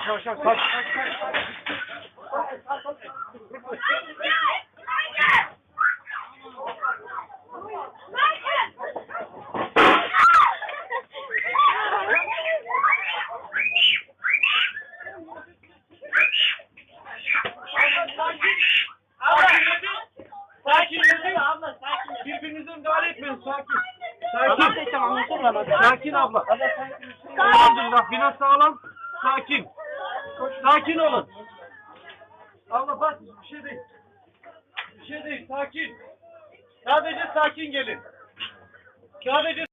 Yavaş yavaş kaç. Birbirinize müdahale etmeyin. Sakin. Sakin abla. Elhamdülillah. Biraz sağlam. Sakin. Sakin olun. Abla bak bir şey değil. Bir şey değil. Sakin. Sadece sakin gelin. Sadece